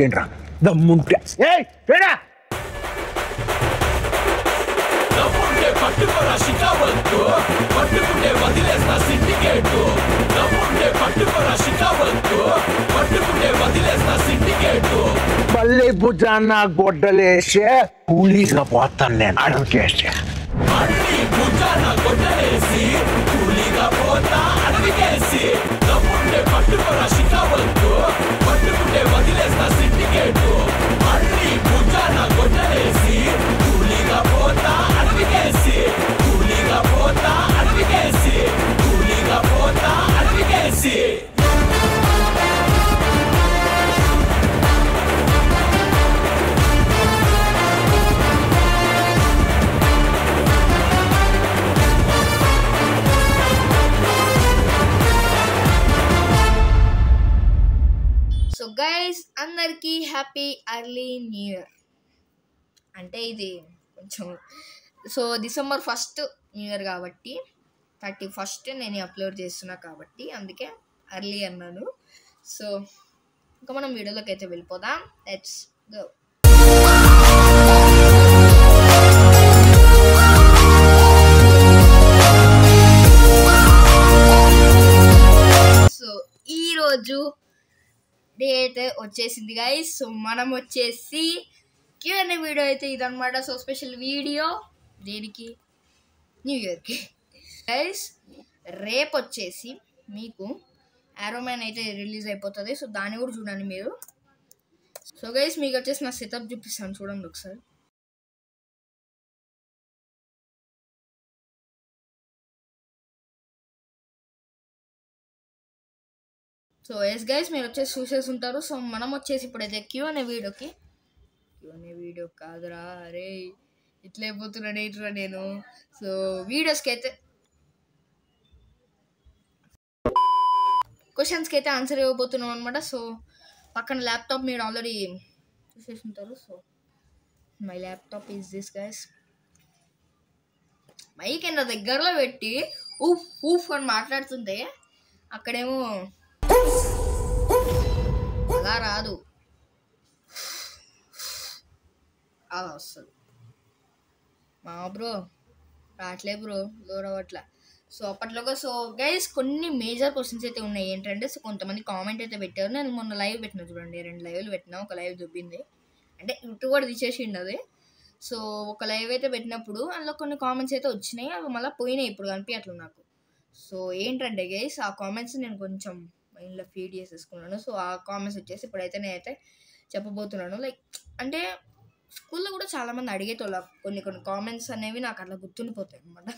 ఏంట్రా దమ్ముంటే పట్టుకోరా షికావద్దు పట్టుకుంటే వదిలేస్తా సిండికేట్ నమ్ముంటే పట్టుకోరా షికావద్దు పట్టుకుంటే వదిలేస్తా సిండికేట్ పల్లె భుజాన గొడ్డలేసే కూలీగా పోతాను నేను అడుగుకేసే మళ్ళీ భుజాన గొడ్డలేసి కూలీగా పోతా అడవికేసి నమ్ముంటే పట్టుకోరా షికావద్దు పట్టుకుంటే వదిలేస్తా సిండికేట్ మళ్ళీ భుజాన గొడ్డలేసి కూలీగా పోతా అడవికేసి కూలీగా పోతా అడవికేసి కూలీగా పోతా అడవికేసి సో గైస్ అందరికీ హ్యాపీ ఎర్లీ న్యూ ఇయర్. అంటే ఇది కొంచెం సో డిసెంబర్ 1 న్యూ ఇయర్ కాబట్టి 31 నేను అప్లోడ్ చేస్తున్నా కాబట్టి అందుకే ఎర్లీ అన్నాను. సో ఇంకా మనం వీడియోలోకి అయితే వెళ్ళిపోదాం. Let's go. సో ఈరోజు డే అయితే వచ్చేసింది గైస్. సో మనం వచ్చేసి Q&A వీడియో అయితే ఇదనమాట. సో స్పెషల్ వీడియో దేనికి, న్యూ ఇయర్కి గైస్. రేపు వచ్చేసి మీకు ఆరోమ్యాన్ అయితే రిలీజ్ అయిపోతుంది. సో దాన్ని కూడా చూడండి మీరు. సో గైస్ మీకు వచ్చేసి నా సెటప్ చూపిస్తాను, చూడండి ఒకసారి. సో ఎస్ గైస్ మీరు వచ్చేసి చూసేసి ఉంటారు. సో మనం వచ్చేసి ఇప్పుడైతే Q&A వీడియో కాదురా అరే ఇట్లా అయిపోతున్నాను ఏంట్రా నేను. సో వీడియోస్కి అయితే క్వశ్చన్స్కి అయితే ఆన్సర్ ఇవ్వబోతున్నాం అనమాట. సో పక్కన ల్యాప్టాప్ మీరు ఆల్రెడీ చూసేసి ఉంటారు. So my laptop is this guys. Mic నా దగ్గరలో పెట్టి ఊఫ్ ఊఫ్ అని మాట్లాడుతుంటే అక్కడేమో అలా రాదు, అలా వస్తుంది. మా బ్రో రావట్లే బ్రో, దూరం అట్లా. సో అప్పట్లోగా సో గైస్ కొన్ని మేజర్ క్వశ్చన్స్ అయితే ఉన్నాయి. ఏంటంటే సో కొంతమంది కామెంట్ అయితే పెట్టారు. నేను మొన్న లైవ్ పెట్టినా చూడండి, 2 లైవ్లు పెట్టినా. ఒక లైవ్ దొబ్బింది అంటే యూట్యూబ్ కూడా తీసేసిండి అది. సో ఒక లైవ్ అయితే పెట్టినప్పుడు అందులో కొన్ని కామెంట్స్ అయితే వచ్చినాయి, అవి మళ్ళీ పోయినాయి, ఇప్పుడు కనిపించట్లేదు నాకు. సో ఏంటంటే గైస్ ఆ కామెంట్స్ నేను కొంచెం మైండ్లో ఫీడ్ చేసేసుకున్నాను. సో ఆ కామెంట్స్ వచ్చేసి ఇప్పుడైతే నేనైతే చెప్పబోతున్నాను. లైక్ అంటే స్కూల్లో కూడా చాలామంది అడిగేటోళ్ళు కొన్ని కామెంట్స్ అనేవి నాకు అట్లా గుర్తుండిపోతాయి అనమాట.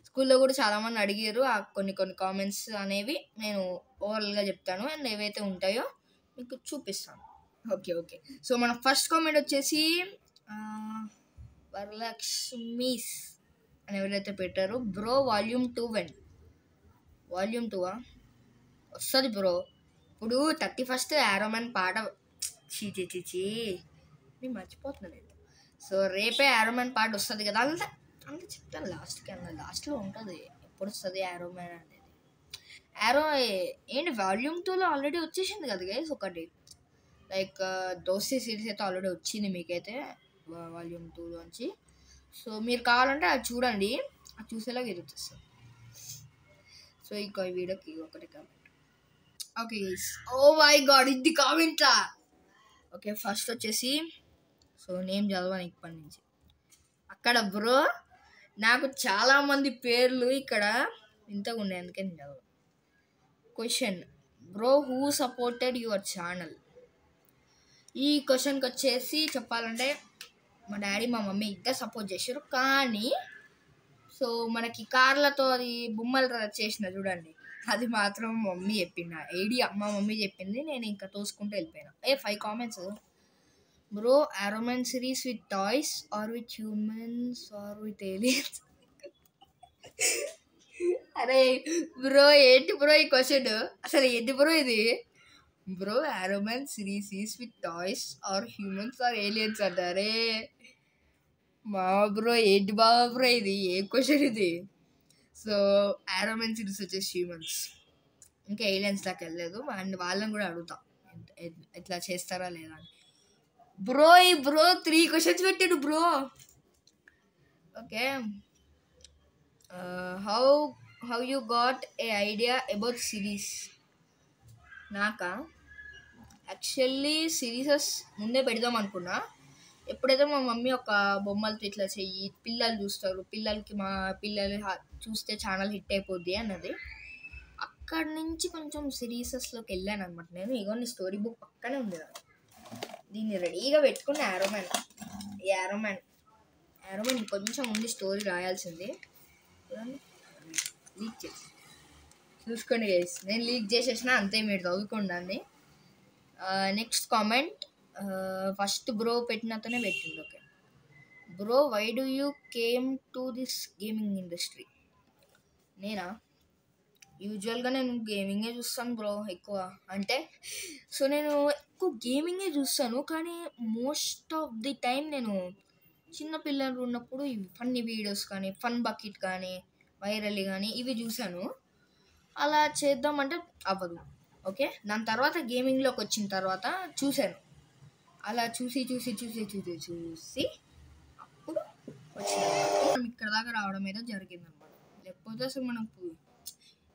స్కూల్లో కూడా చాలామంది అడిగారు ఆ కొన్ని కామెంట్స్ అనేవి నేను ఓవరాల్గా చెప్తాను అండ్ ఏవైతే ఉంటాయో మీకు చూపిస్తాను. ఓకే. సో మన ఫస్ట్ కామెంట్ వచ్చేసి వరలక్ష్మీస్ అని ఎవరైతే పెట్టారో, బ్రో వాల్యూమ్ 2 వాల్యూమ్ 2 వస్తుంది బ్రో. ఇప్పుడు 31 ఆరోమ్యాన్ పాట చీ నేను మర్చిపోతున్నాను నేను. సో రేపే ఆరోమ్యాన్ పాట వస్తుంది కదా, అంత చెప్తాను లాస్ట్కి. లాస్ట్లో ఉంటుంది ఎప్పుడు వస్తుంది ఆరోమ్యాన్ అనేది. ఏంటి వాల్యూమ్ 2లో ఆల్రెడీ వచ్చేసింది కదా గైస్ ఒకటి. లైక్ దోస్తీ సిరీస్ అయితే ఆల్రెడీ వచ్చింది మీకైతే వాల్యూమ్ 2లోంచి. సో మీరు కావాలంటే అది చూడండి, అది చూసేలాగా ఇది వచ్చేస్తుంది. సో ఇంకో వీడియోకి ఒకటి comment. Okay guys, oh my god ఇది కామెంటా. ఓకే ఫస్ట్ వచ్చేసి సో నేమ్ చదవని ఇప్పటి నుంచి. అక్కడ బ్రో నాకు చాలామంది పేర్లు ఇక్కడ ఇంతగా ఉన్నాయి, అందుకే నేను చదవ. Question, bro who supported your channel. ఈ క్వశ్చన్కి వచ్చేసి చెప్పాలంటే మా డాడీ మా మమ్మీ ఇద్దరు సపోర్ట్ చేశారు. కానీ సో మనకి కార్లతో అది బొమ్మలు చేసిన చూడండి, అది మాత్రం మమ్మీ చెప్పింది. ఐడియా మా మమ్మీ చెప్పింది, నేను ఇంకా తోసుకుంటూ వెళ్ళిపోయినా. 5 కామెంట్స్. బ్రో ఆరోమ్యాన్ series with toys or with humans or with aliens. అరే బ్రో ఏంటి బ్రో ఈ క్వశ్చన్, అసలు ఏంటి బ్రో ఇది. బ్రో ఆరోమ్యాన్ series is with toys or humans or aliens అంటారే. మా బ్రో ఏంటి బాబా బ్రో ఇది, ఏ క్వశ్చన్ ఇది. సో ఆరోమ్యాన్ సిరీస్ వచ్చేసి హ్యూమన్స్, ఇంకా ఏలియన్స్ దాకా వెళ్ళలేదు. అండ్ వాళ్ళని కూడా అడుగుతా అంటే ఇట్లా చేస్తారా లేదా అని. బ్రో 3 క్వశ్చన్స్ పెట్టాడు bro. Okay, how you got a idea about series? నాకా యాక్చువల్లీ సిరీసెస్ ముందే పెడదాం అనుకున్నా. ఎప్పుడైతే మా మమ్మీ ఒక బొమ్మలతో ఇట్లా చెయ్యి, పిల్లలు చూస్తారు, మా పిల్లలు చూస్తే ఛానల్ హిట్ అయిపోద్ది అన్నది. అక్కడి నుంచి కొంచెం సిరీసెస్లోకి వెళ్ళాను అనమాట నేను. ఇగోని స్టోరీ బుక్ పక్కనే ఉంది నాకు. దీన్ని రెడీగా పెట్టుకున్న యారోమ్యాన్ కొంచెం ఉంది స్టోరీ రాయాల్సింది. లీక్ చేసి చూసుకోండి గైస్, నేను లీక్ చేసేసిన అంతే, మీరు చదువుకోండి. నెక్స్ట్ కామెంట్ ఫస్ట్ బ్రో పెట్టినతోనే పెట్టిండు. Okay bro, why do you came to this gaming industry? నేనా యూజువల్గా నేను గేమింగే చూస్తాను బ్రో ఎక్కువ. అంటే సో నేను ఎక్కువ గేమింగే చూస్తాను, కానీ మోస్ట్ ఆఫ్ ది టైం నేను చిన్న పిల్లలు ఉన్నప్పుడు ఇవి ఫన్నీ వీడియోస్ కానీ, ఫన్ బకెట్ కానీ, వైరల్ కానీ ఇవి చూశాను. అలా చేద్దామంటే అవ్వదు. ఓకే, దాని తర్వాత గేమింగ్లోకి వచ్చిన తర్వాత చూశాను. అలా చూసి అప్పుడు వచ్చిన ఇక్కడ దాకా రావడం ఏదో జరిగిందనమాట. లేకపోతే అసలు మనకు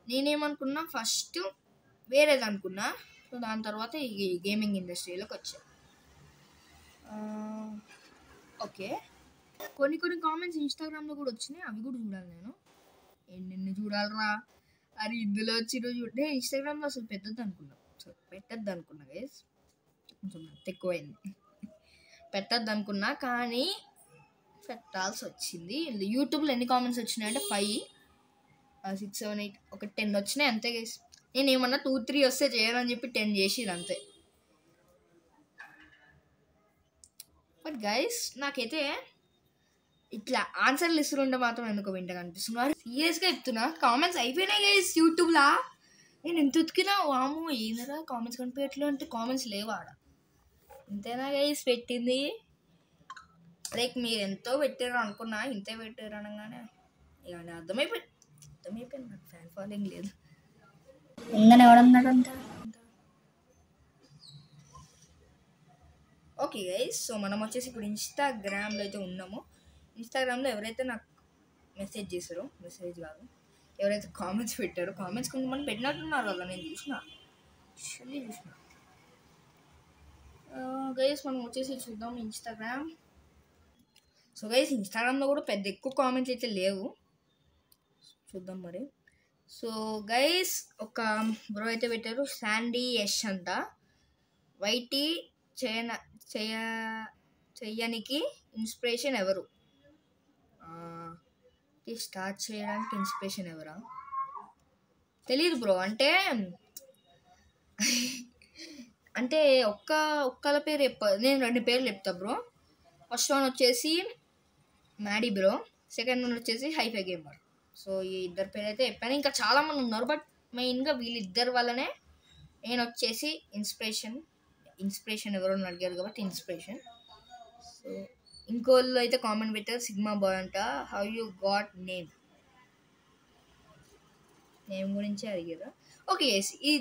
నేనేమనుకున్నా ఫస్ట్ వేరేది అనుకున్నా. సో దాని తర్వాత ఈ గేమింగ్ ఇండస్ట్రీలోకి వచ్చాను. ఓకే, కొన్ని కామెంట్స్ ఇన్స్టాగ్రామ్లో కూడా వచ్చినాయి, అవి కూడా చూడాలి నేను. ఎన్ని చూడాలరా అది ఇందులో వచ్చిన చూడే. ఇన్స్టాగ్రామ్లో అసలు పెట్టద్దు అనుకున్నా గైస్, కొంచెం ఎక్కువైంది. పెట్టద్దు అనుకున్నా కానీ పెట్టాల్సి వచ్చింది. యూట్యూబ్లో ఎన్ని కామెంట్స్ వచ్చినాయంటే 5, 6, 7, 8 ఒక 10 వచ్చినాయి అంతే గైస్. నేను ఏమన్నా 2, 3 వస్తే చేయనని చెప్పి 10 చేసిరు అంతే. బట్ గైస్ నాకైతే ఇట్లా ఆన్సర్లు ఇస్తుంటే మాత్రం ఎందుకో వింటగా అనిపిస్తున్నారు. సీరియస్గా చెప్తున్నా, కామెంట్స్ అయిపోయినాయి గైస్ యూట్యూబ్లో. నేను ఎంత ఉతికినా వాము ఏందరా కామెంట్స్ కనిపించట్లేదు అంటే కామెంట్స్ లేవా ఆడ. ఇంతేనా గైస్ పెట్టింది? లైక్ మీరు ఎంతో పెట్టారు అనుకున్నా, ఇంతే పెట్టారు అనగానే ఇక అర్థమైపోయింది నాకు ఫ్యాన్ ఫాలోయింగ్ లేదు. ఇందని ఎవడన్నాడంట? ఓకే గైస్, సో మనం వచ్చేసి ఇప్పుడు ఇన్స్టాగ్రామ్లో అయితే ఉన్నాము. ఇన్స్టాగ్రామ్లో ఎవరైతే నాకు మెసేజ్ చేశారో, మెసేజ్ కాదు, ఎవరైతే కామెంట్స్ పెట్టారో, కామెంట్స్ కొంతమంది పెట్టినట్టున్నారు కదా, నేను చూసిన గైస్. మనం వచ్చేసి చూద్దాం ఇన్స్టాగ్రామ్. సో గైస్ ఇన్స్టాగ్రామ్లో కూడా పెద్ద ఎక్కువ కామెంట్స్ అయితే లేవు, చూద్దాం మరి. సో గైస్ ఒక బ్రో అయితే పెట్టారు, శాండీ యష్ అంట. వైటీ చెయ్యనికి ఇన్స్పిరేషన్ ఎవరు? స్టార్ట్ చేయడానికి ఇన్స్పిరేషన్ ఎవరా తెలీదు బ్రో. అంటే ఒక్కల పేరు నేను 2 పేర్లు చెప్తా బ్రో. ఫస్ట్ వన్ వచ్చేసి మ్యాడీ బ్రో, సెకండ్ వన్ వచ్చేసి హైఫై గేమర్. సో ఈ 2 పేరు అయితే చెప్పాను. ఇంకా చాలామంది ఉన్నారు, బట్ మెయిన్గా వీళ్ళిద్దరి వల్లనే నేను వచ్చేసి ఇన్స్పిరేషన్ ఎవరో అడిగారు కాబట్టి ఇన్స్పిరేషన్. సో ఇంకోళ్ళు అయితే కామెంట్ పెట్టారు, సిగ్మా బాయ్ అంట. హౌ యూ గాట్ నేమ్ గురించి అడిగారు. ఓకే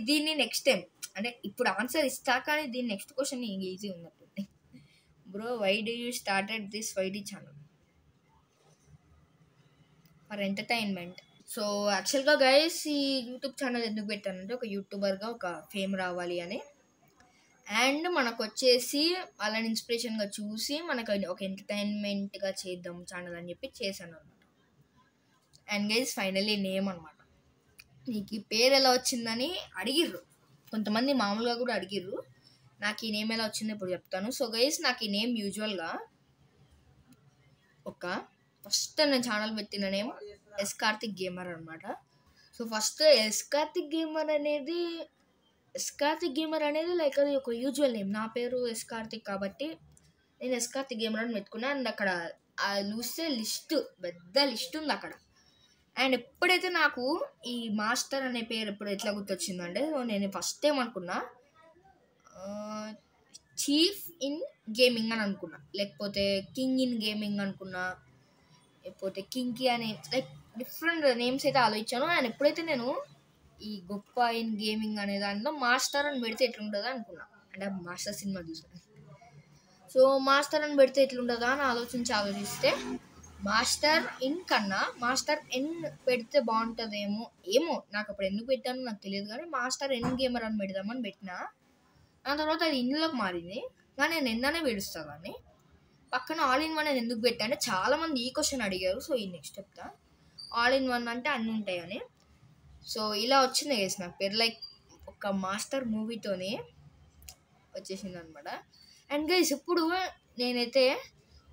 దీన్ని నెక్స్ట్ టైం, అంటే ఇప్పుడు ఆన్సర్ ఇస్తా కానీ దీని నెక్స్ట్ క్వశ్చన్ ఈజీ ఉన్నట్టుంది. Bro why do you started this YT channel? For entertainment. So యాక్చువల్గా గైస్ ఈ యూట్యూబ్ ఛానల్ ఎందుకు పెట్టానంటే ఒక యూట్యూబర్గా ఒక ఫేమ్ రావాలి అని, అండ్ మనకు వచ్చేసి వాళ్ళని ఇన్స్పిరేషన్గా చూసి మనకు ఒక ఎంటర్టైన్మెంట్గా చేద్దాం ఛానల్ అని చెప్పి చేశాను అనమాట. అండ్ గైస్ ఫైనల్లీ నేమ్ అనమాట. నీకు ఈ పేరు ఎలా వచ్చిందని అడిగిర్రు కొంతమంది, మామూలుగా కూడా అడిగిర్రు. నాకు ఈ నేమ్ ఎలా వచ్చిందో ఇప్పుడు చెప్తాను. సో గైస్ నాకు ఈ నేమ్ యూజువల్గా ఫస్ట్ నేను ఛానల్ పెట్టిన నేమ్ ఎస్ కార్తిక్ గేమర్ అనమాట. So first S Karthik gamer అనేది లైక్ అది ఒక యూజువల్ నేమ్. నా పేరు ఎస్ కార్తిక్ కాబట్టి నేను ఎస్ కార్తిక్ గేమర్ అని పెట్టుకున్నా. అండ్ అక్కడ చూస్తే పెద్ద లిస్ట్ ఉంది అక్కడ. అండ్ ఎప్పుడైతే నాకు ఈ మాస్టర్ అనే పేరు ఎట్లా గుర్తొచ్చిందంటే, నేను ఫస్ట్ ఏమనుకున్నా చీఫ్ ఇన్ గేమింగ్ అని అనుకున్నా, లేకపోతే కింగ్ ఇన్ గేమింగ్ అనుకున్నా, లేకపోతే కింగ్కి అనే లైక్ డిఫరెంట్ నేమ్స్ అయితే ఆలోచించాను. అండ్ ఎప్పుడైతే నేను ఈ గొప్ప ఇన్ గేమింగ్ అనే దానిలో మాస్టర్ అని పెడితే ఎట్లుంటుందో అనుకున్నా. అంటే మాస్టర్ సినిమా చూసాను. సో మాస్టర్ అని పెడితే ఎట్లుంటుందా అని ఆలోచిస్తే మాస్టర్ ఇన్ కన్నా మాస్టర్ ఎన్ పెడితే బాగుంటుందేమో. ఏమో నాకు అప్పుడు ఎందుకు పెట్టానో నాకు తెలియదు, కానీ మాస్టర్ ఎన్ గేమర్ అని పెడదామని పెట్టినా. దాని తర్వాత అది ఇన్లోకి మారింది, కానీ నేను ఎన్ననే పెడుస్తాను. కానీ పక్కన ఆల్ ఇన్ వన్ అని ఎందుకు పెట్టా అంటే చాలామంది ఈ క్వశ్చన్ అడిగారు. సో ఈ నెక్స్ట్ చెప్తా. ఆల్ ఇన్ వన్ అంటే అన్నీ ఉంటాయని. సో ఇలా వచ్చింది గైస్ నాకు పేరు, లైక్ ఒక మాస్టర్ మూవీతోనే వచ్చేసింది అనమాట. అండ్ గైస్ ఇప్పుడు నేనైతే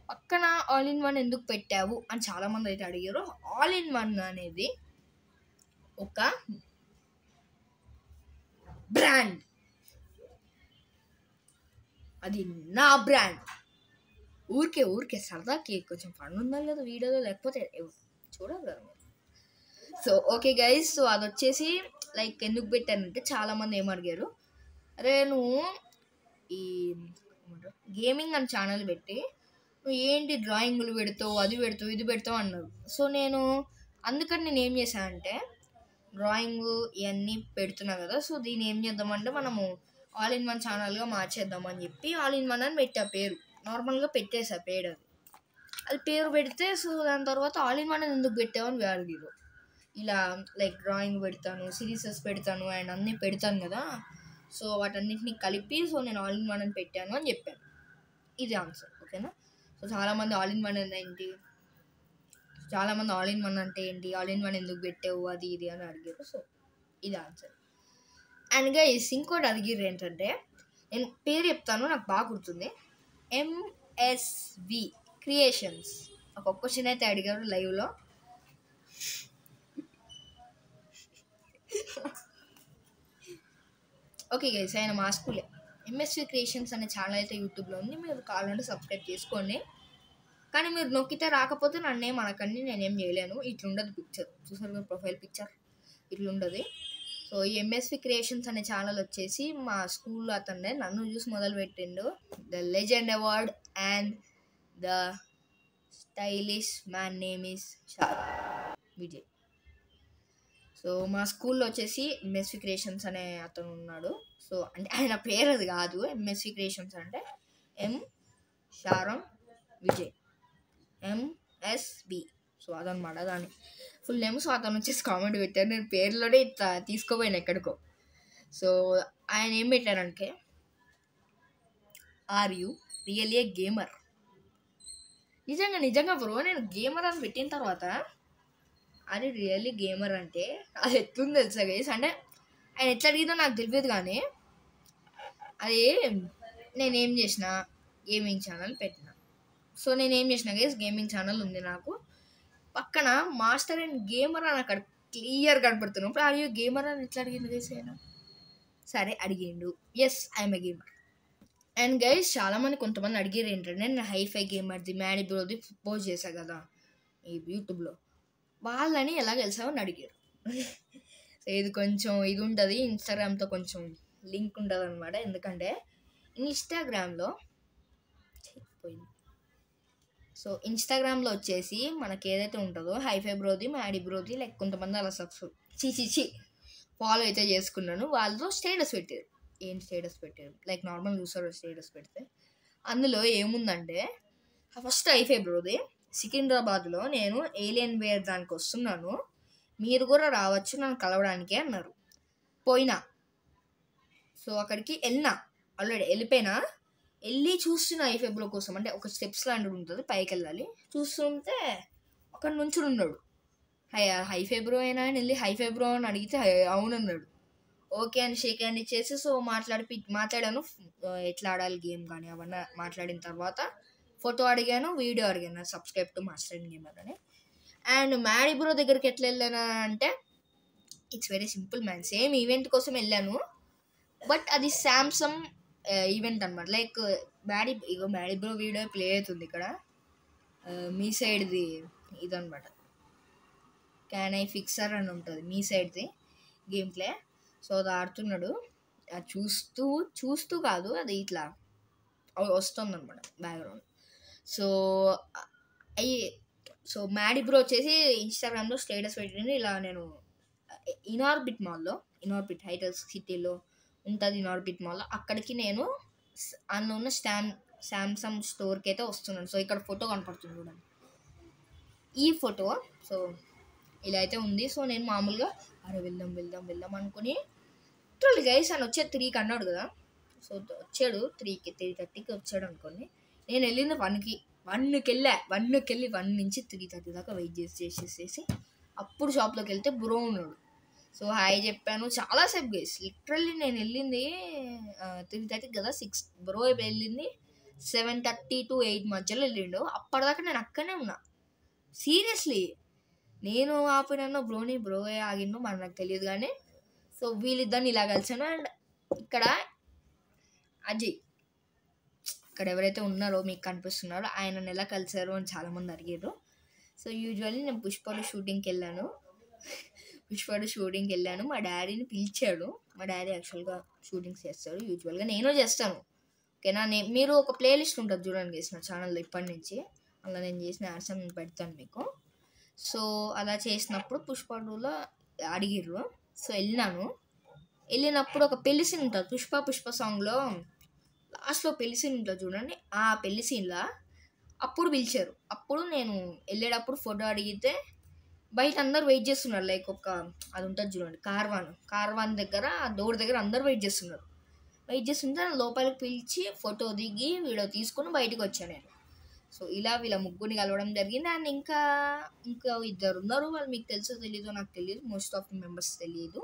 పక్కన ఆల్ ఇన్ వన్ ఎందుకు పెట్టావు అని చాలామంది అయితే అడిగారు. ఆల్ ఇన్ వన్ అనేది ఒక బ్రాండ్, అది నా బ్రాండ్. ఊరికే సరదాకి కొంచెం ఫన్ ఉందా లేదా వీడియోలో, లేకపోతే చూడాలి కదా. సో ఓకే గైస్, సో అది వచ్చేసి లైక్ ఎందుకు పెట్టానంటే చాలామంది ఏమడిగారు, అరే నువ్వు ఈ గేమింగ్ అని ఛానల్ పెట్టి నువ్వు ఏంటి డ్రాయింగ్లు పెడతావు, అది పెడతావు, ఇది పెడతావు అన్నారు. సో నేను అందుకని నేను ఏం చేశానంటే డ్రాయింగ్ ఇవన్నీ పెడుతున్నా కదా, సో దీన్ని ఏం చేద్దామంటే మనము ఆల్ ఇన్ వన్ ఛానల్గా మార్చేద్దామని చెప్పి ఆల్ ఇన్ వన్ అని పెట్టా పేరు. నార్మల్గా పెట్టేసా పేరు, అది పేరు పెడితే సో దాని తర్వాత ఆల్ ఇన్ వన్ అని ఎందుకు పెట్టావని అడిగారు. ఇలా లైక్ డ్రాయింగ్ పెడతాను, సిరీసెస్ పెడతాను అండ్ అన్నీ పెడతాను కదా, సో వాటన్నిటిని కలిపి సో నేను ఆల్ ఇన్ వన్ అని పెట్టాను అని చెప్పాను. ఇది ఆన్సర్, ఓకేనా. సో చాలామంది ఆల్ ఇన్ వన్ ఏంటి, చాలామంది ఆల్ ఇన్ వన్ అంటే ఏంటి, ఆల్ ఇన్ వన్ ఎందుకు పెట్టావు, అది ఇది అని అడిగారు. సో ఇది ఆన్సర్. అండ్ గైస్ ఇంకోటి అడిగారు ఏంటంటే, నేను పేరు చెప్తాను నాకు బాగా గుర్తుంది, MSV క్రియేషన్స్. ఒక క్వశ్చన్ అయితే అడిగారు లైవ్లో. ఓకే గైస్, ఆయన మా స్కూలే. MSV క్రియేషన్స్ అనే ఛానల్ అయితే యూట్యూబ్లో ఉంది, మీరు కావాలంటే సబ్స్క్రైబ్ చేసుకోండి. కానీ మీరు నొక్కితే రాకపోతే నన్నేం అనకండి, నేనేం చేయలేను. ఇట్లుండదు పిక్చర్, చూసారు కదా ప్రొఫైల్ పిక్చర్ ఇట్లుండదు. సో ఈ MSV క్రియేషన్స్ అనే ఛానల్ వచ్చేసి మా స్కూల్లో అతన్నే నన్ను చూసి మొదలు పెట్టిండు. The legend award and the stylish man name is Vijay. So మా స్కూల్లో వచ్చేసి MSV క్రియేషన్స్ అనే అతను ఉన్నాడు. సో అంటే ఆయన పేరు అది కాదు, MSV క్రియేషన్స్ అంటే M శారం విజయ్, MSB. సో అదనమాట దాని ఫుల్ నేమ్. సో అతను వచ్చేసి కామెంట్ పెట్టారు, నేను పేర్లోనే ఇట్లా తీసుకోపోయాను ఎక్కడికో. సో ఆయన ఏం పెట్టారంటే, are you really a gamer? నిజంగా బ్రో, నేను గేమర్ అని పెట్టిన తర్వాత అది రియల్లీ గేమర్ అంటే అది ఎట్లుంది తెలుసా గైస్. అంటే ఆయన ఎట్లా అడిగిందో నాకు తెలియదు, కానీ అది నేనేం చేసిన గేమింగ్ ఛానల్ పెట్టిన. సో నేనేం చేసిన గైస్, గేమింగ్ ఛానల్ ఉంది నాకు, పక్కన మాస్టర్ అండ్ గేమర్ అని అక్కడ క్లియర్ కనపడుతున్నప్పుడు ఆర్ యూ గేమర్ అని ఎట్లా అడిగింది గైస్ ఆయన? సరే అడిగిండు, yes I'm a gamer. And guys చాలామంది కొంతమంది అడిగారు ఏంటంటే, నేను హైఫై గేమర్ది మ్యాడీ బ్రోది పోస్ట్ చేశాను కదా ఈ యూట్యూబ్లో, వాళ్ళని ఎలా గెలిచామని అడిగారు. సో ఇది కొంచెం ఇది ఉంటుంది, ఇన్స్టాగ్రామ్తో కొంచెం లింక్ ఉంటుంది అనమాట. ఎందుకంటే ఇన్స్టాగ్రామ్లో పోయింది. సో ఇన్స్టాగ్రామ్లో వచ్చేసి మనకి ఏదైతే ఉంటుందో హైఫై బ్రోది మ్యాడీ బ్రోది లైక్ కొంతమంది అలా ఫాలో అయితే చేసుకున్నాను. వాళ్ళు స్టేటస్ పెట్టారు. ఏం స్టేటస్ పెట్టారు, లైక్ నార్మల్ చూసారు స్టేటస్ పెడితే అందులో ఏముందంటే, ఫస్ట్ హైఫై బ్రోది సికింద్రాబాద్లో నేను ఏలియన్ వేర్ దానికి వస్తున్నాను, మీరు కూడా రావచ్చు నన్ను కలవడానికి అన్నారు. పోయినా, సో అక్కడికి వెళ్ళినా, ఆల్రెడీ వెళ్ళి చూస్తున్నా హైఫై బ్రో కోసం. అంటే ఒక స్టెప్స్ లాంటివి ఉంటుంది, పైకి వెళ్ళాలి. చూస్తుంటే అక్కడ నుంచి ఉన్నాడు, హైఫై బ్రో అయినా అని వెళ్ళి హైఫై బ్రో అని అడిగితే అవునన్నాడు. ఓకే అని షేక్ హ్యాండ్ ఇచ్చేసి సో మాట్లాడాను ఎట్లా ఆడాలి గేమ్ కానీ అవన్నీ మాట్లాడిన తర్వాత ఫోటో అడిగాను, వీడియో అడిగాను, subscribe to master and gamer అని. అండ్ మ్యాడీ బ్రో దగ్గరికి ఎట్లా వెళ్ళాను అంటే, it's very simple man, same event కోసం వెళ్ళాను, బట్ అది శాంసంగ్ ఈవెంట్ అనమాట. Like Maddy bro video play అవుతుంది ఇక్కడ, మీ సైడ్ది ఇదనమాట, క్యాన్ ఐ ఫిక్సర్ అని ఉంటుంది మీ సైడ్ది గేమ్ ప్లే. సో అది ఆడుతున్నాడు, అది చూస్తూ కాదు, అది ఇట్లా వస్తుంది అనమాట బ్యాక్గ్రౌండ్. సో మ్యాడీ బ్రో వచ్చేసి ఇన్స్టాగ్రామ్లో స్టేటస్ పెట్టింది ఇలా, నేను ఇన్ఆర్బిట్ హైటల్స్ సిటీలో ఉంటుంది నార్బిట్ మాల్. అక్కడికి నేను ఉన్న శాంసంగ్ స్టోర్కి అయితే వస్తున్నాను. సో ఇక్కడ ఫోటో కనపడుతుంది చూడండి, ఈ ఫోటో. సో ఇలా అయితే ఉంది. సో నేను మామూలుగా అరే వెళ్దాం అనుకుని ట్రోల్ గైస్ అని వచ్చే 3కి అన్నాడు కదా. సో వచ్చాడు 3:30కి వచ్చాడు అనుకోండి. నేను వెళ్ళింది 1కి వెళ్ళి 1 నుంచి 3:30 దాకా వెయిట్ చేసేసి అప్పుడు షాప్లోకి వెళ్తే బ్రో ఉన్నాడు. సో హాయ్ చెప్పాను. చాలాసేపు గైస్, లిటరల్లీ నేను వెళ్ళింది 3:30 కదా, 6 బ్రో వెళ్ళింది 7:30 to 8 మధ్యలో వెళ్ళిండు. అప్పటిదాకా నేను అక్కడనే ఉన్నా. సీరియస్లీ నేను ఆపినాను, బ్రో ఆగిండు మరి నాకు తెలియదు కానీ. సో వీళ్ళిద్దరిని ఇలా కలిసాను. అండ్ ఇక్కడ అజయ్, ఇక్కడ ఎవరైతే ఉన్నారో మీకు కనిపిస్తున్నారో ఆయనను ఎలా కలిసారు అని చాలామంది అడిగారు. సో యూజువల్లీ నేను పుష్పడు షూటింగ్కి వెళ్ళాను. మా డాడీని పిలిచాడు. మా డాడీ యాక్చువల్గా షూటింగ్స్ చేస్తాడు యూజువల్గా, నేను చేస్తాను. ఓకేనా, మీరు ఒక ప్లేలిస్ట్ ఉంటుంది చూడండి గైస్ నా ఛానల్లో ఇప్పటి నుంచి, అలా నేను చేసిన యాడ్స్ నేను పెడతాను మీకు. సో అలా చేసినప్పుడు పుష్పడులో అడిగిర్రు. సో వెళ్ళినప్పుడు ఒక పెళ్లి సీన్ ఉంటుంది పుష్ప సాంగ్లో లాస్ట్లో పెళ్లి సీన్ ఉంటుంది చూడండి. ఆ పెళ్లి సీన్లో అప్పుడు పిలిచారు. అప్పుడు నేను వెళ్ళేటప్పుడు ఫోటో అడిగితే బయట అందరు వెయిట్ చేస్తున్నారు. లైక్ అది ఉంటుంది చూడండి కార్వాన్ దగ్గర, ఆ డోర్ దగ్గర అందరు వెయిట్ చేస్తుంటే లోపలికి పిలిచి ఫోటో దిగి వీడియో తీసుకుని బయటకు వచ్చాను నేను. సో ఇలా వీళ్ళ ముగ్గురిని కలవడం జరిగింది. అండ్ ఇంకా 2 ఉన్నారు. వాళ్ళు మీకు తెలుసో తెలీదో నాకు తెలియదు, మోస్ట్ ఆఫ్ ది మెంబర్స్ తెలియదు.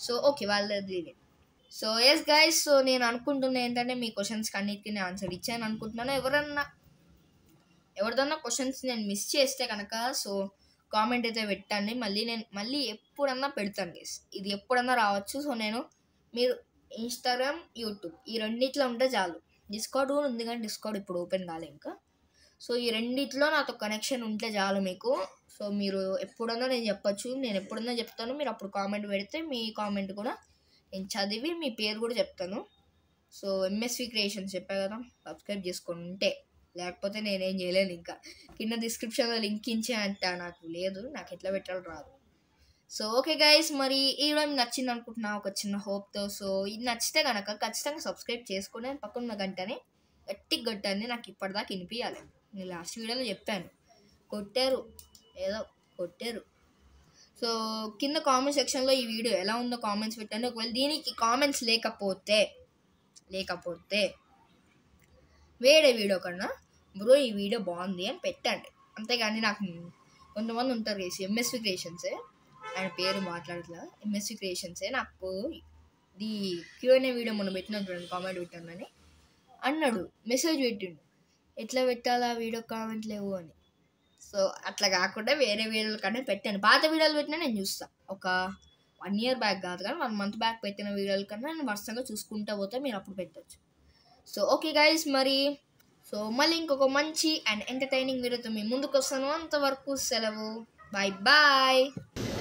సో ఓకే, వాళ్ళది. సో ఎస్ గైస్, సో నేను అనుకుంటున్నా ఏంటంటే మీ క్వశ్చన్స్కి అన్నిటికీ నేను ఆన్సర్ ఇచ్చాను అనుకుంటున్నాను. ఎవరిదన్నా క్వశ్చన్స్ నేను మిస్ చేస్తే కనుక సో కామెంట్ అయితే పెట్టండి. మళ్ళీ ఎప్పుడన్నా పెడతాను గైస్, ఇది ఎప్పుడన్నా రావచ్చు. సో మీరు ఇన్స్టాగ్రామ్, యూట్యూబ్ ఈ రెండిట్లో ఉంటే చాలు. డిస్కౌంట్ కూడా ఉంది కానీ డిస్కౌంట్ ఇప్పుడు ఓపెన్ కాలే ఇంకా. సో ఈ రెండిట్లో నాతో కనెక్షన్ ఉంటే చాలు మీకు. సో మీరు ఎప్పుడన్నా నేను చెప్పచ్చు, నేను ఎప్పుడన్నా చెప్తాను. మీరు అప్పుడు కామెంట్ పెడితే మీ కామెంట్ కూడా నేను చదివి మీ పేరు కూడా చెప్తాను. సో ఎంఎస్వి క్రియేషన్స్ చెప్పా కదా, సబ్స్క్రైబ్ చేసుకొని ఉంటే, లేకపోతే నేనేం చేయలేను. ఇంకా కింద డిస్క్రిప్షన్లో లింక్ ఇచ్చే అంట నాకు లేదు, నాకు ఎట్లా పెట్టాలో రాదు. సో ఓకే గైస్, మరి ఈ వీడియో మీకు నచ్చింది అనుకుంటున్నా ఒక చిన్న హోప్తో. సో ఇది నచ్చితే కనుక ఖచ్చితంగా సబ్స్క్రైబ్ చేసుకుని పక్కన గంటని గట్టిగా కొట్టండి. నాకు ఇప్పటిదాకా వినిపించాలి. నేను లాస్ట్ వీడియోలో చెప్పాను, కొట్టారు. సో కింద కామెంట్ సెక్షన్లో ఈ వీడియో ఎలా ఉందో కామెంట్స్ పెట్టండి. ఒకవేళ దీనికి కామెంట్స్ లేకపోతే వేరే వీడియో కన్నా బ్రో ఈ వీడియో బాగుంది అని పెట్టండి. అంతేగాని నాకు కొంతమంది ఉంటారు చేసి ఎంఎస్వి క్రియేషన్సే, ఆయన పేరు మాట్లాడట్లా, ఎంఎస్వి క్రియేషన్సే నాకు ది Q&A వీడియో మొన్న పెట్టినట్టు కామెంట్ పెట్టానని అన్నాడు, మెసేజ్ పెట్టిండు, ఎట్లా పెట్టాలా వీడియో కామెంట్ లేవు అని. సో అట్లా కాకుండా వేరే వీడియోల కన్నా పెట్టాను. పాత వీడియోలు పెట్టినా నేను చూస్తాను. ఒక 1 year బ్యాక్ కాదు కానీ 1 month బ్యాక్ పెట్టిన వీడియోల కన్నా నేను వరుసగా చూసుకుంటూ పోతే మీరు అప్పుడు పెట్టచ్చు. సో ఓకే గైస్, సో మళ్ళీ ఇంకొక మంచి అండ్ ఎంటర్టైనింగ్ వీడియోతో మీ ముందుకు వస్తాను. అంతవరకు సెలవు, bye.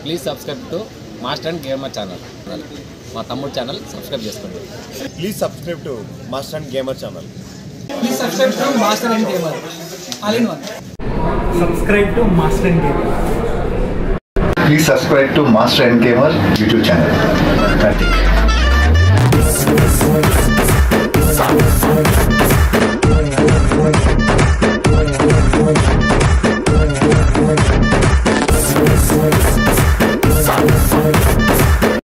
Please subscribe to master and gamer channel. మా తమ్ముడు ఛానల్ సబ్స్క్రైబ్ చేసుకోండి. Please subscribe to master and gamer channel. Please subscribe to Master and Gamer. All in one. Subscribe to Master and Gamer. Please subscribe to Master and Gamer YouTube channel. Karthik.